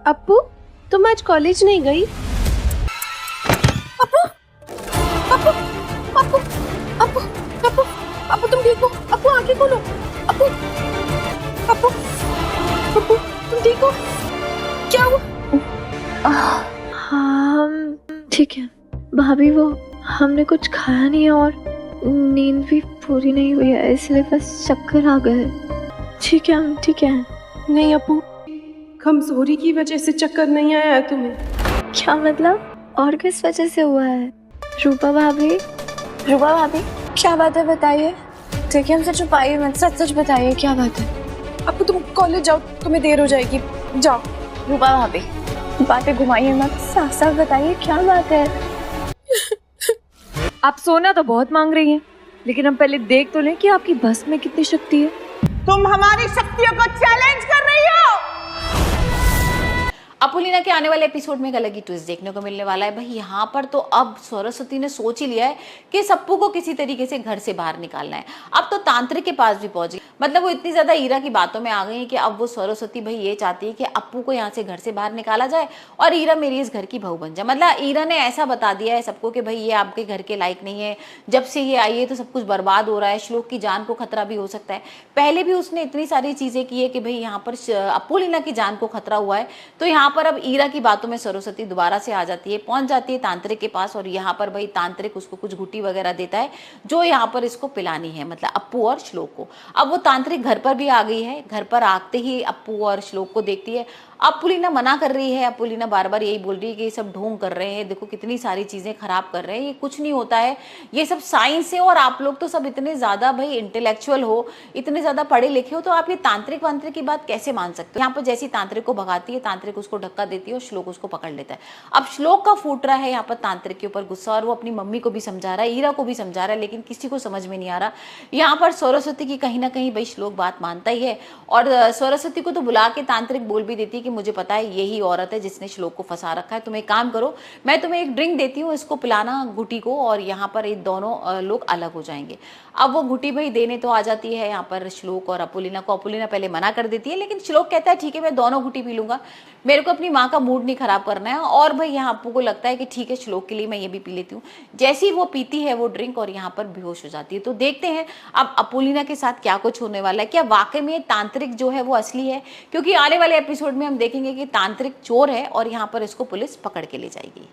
अप्पू, तुम आज कॉलेज नहीं गई? अप्पू, अप्पू, अप्पू, अप्पू, अप्पू, अप्पू तुम ठीक हो? अप्पू आंखें खोलो। अप्पू, अप्पू, अप्पू तुम ठीक हो? क्या हुआ? हाँ ठीक है भाभी, वो हमने कुछ खाया नहीं है और नींद भी पूरी नहीं हुई है, इसलिए बस चक्कर आ गए। ठीक है हम ठीक है। नहीं अप्पू, कमजोरी की वजह से चक्कर नहीं आया है तुम्हें? क्या मतलब? और किस वजह से हुआ है? रूपा भाभी, रूपा भाभी क्या बात है बताइए। ठीक है हमसे छुपाइए मत, सच सच बताइए क्या बात है। अप्पू तुम कॉलेज जाओ, तुम्हें देर हो जाएगी, जाओ। रूपा भाभी बातें घुमाइए मत, साफ साफ बताइए क्या बात है। आप सोना तो बहुत मांग रही हैं, लेकिन हम पहले देख तो लें कि आपकी बस में कितनी शक्ति है। तुम हमारी शक्तियों को चैलेंज कर रही हो। अपुलिना के आने वाले एपिसोड में एक अलग ही ट्विस्ट देखने को मिलने वाला है। भाई यहाँ पर तो अब सरस्वती ने सोच ही लिया है कि सप्पू को किसी तरीके से घर से बाहर निकालना है। अब तो तांत्रिक के पास भी पहुंच गई, मतलब वो इतनी ज्यादा ईरा की बातों में आ गई है कि अब वो सरस्वती भाई ये चाहती है कि अप्पू को यहाँ से घर से बाहर निकाला जाए और ईरा मेरी इस घर की बहू बन जाए। मतलब ईरा ने ऐसा बता दिया है सबको कि भाई ये आपके घर के लायक नहीं है, जब से ये आई है तो सब कुछ बर्बाद हो रहा है, श्लोक की जान को खतरा भी हो सकता है। पहले भी उसने इतनी सारी चीजें की है कि भाई यहाँ पर अपुलिना की जान को खतरा हुआ है। तो यहाँ पर अब ईरा की बातों में सरस्वती दोबारा से आ जाती है, पहुंच जाती है तांत्रिक के पास और यहाँ पर भाई तांत्रिक उसको कुछ घुटी वगैरह देता है जो यहाँ पर इसको पिलानी है, मतलब अप्पू और श्लोक को। अब वो तांत्रिक घर पर भी आ गई है, घर पर आते ही अप्पू और श्लोक को देखती है। अपुलिना मना कर रही है, अपुलिना बार बार यही बोल रही है कि ये सब ढोंग कर रहे हैं, देखो कितनी सारी चीजें खराब कर रहे हैं, ये कुछ नहीं होता है, ये सब साइंस है और आप लोग तो सब इतने ज्यादा भाई इंटेलेक्चुअल हो, इतने ज्यादा पढ़े लिखे हो, तो आप ये तांत्रिक वांत्रिक की बात कैसे मान सकते हो। यहाँ पर जैसी तांत्रिक को भगाती है, तांत्रिक उसको धक्का देती है और श्लोक उसको पकड़ लेता है। अब श्लोक का फूट रहा है यहाँ पर तांत्रिक के ऊपर गुस्सा और वो अपनी मम्मी को भी समझा रहा है, ईरा को भी समझा रहा है, लेकिन किसी को समझ में नहीं आ रहा। यहाँ पर सरस्वती की कहीं ना कहीं भाई श्लोक बात मानता ही है और सरस्वती को तो बुला के तांत्रिक बोल भी देती है कि मुझे पता है यही औरत है जिसने श्लोक को फंसा रखा है, तुम एक काम करो, मैं तुम्हें एक ड्रिंक देती हूँ, इसको पिलाना घुटी को और यहाँ पर ये दोनों लोग अलग हो जाएंगे। अब वो घुटी भाई देने तो आ जाती है यहाँ पर श्लोक और अपुलिना को। अपुलिना पहले मना कर देती है, लेकिन श्लोक कहता है ठीक है मैं दोनों घुटी पी लूंगा, मेरे को अपनी माँ का मूड नहीं खराब करना है। और भाई यहाँ अप्पू को लगता है कि ठीक है श्लोक के लिए मैं ये भी पी लेती हूँ। जैसे ही वो पीती है वो ड्रिंक और यहाँ पर बेहोश हो जाती है। तो देखते हैं अब अपुलिना के साथ क्या कुछ होने वाला है, क्या वाकई में तांत्रिक जो है वो असली है, क्योंकि आने वाले एपिसोड में हम देखेंगे कि तांत्रिक चोर है और यहाँ पर इसको पुलिस पकड़ के ले जाएगी।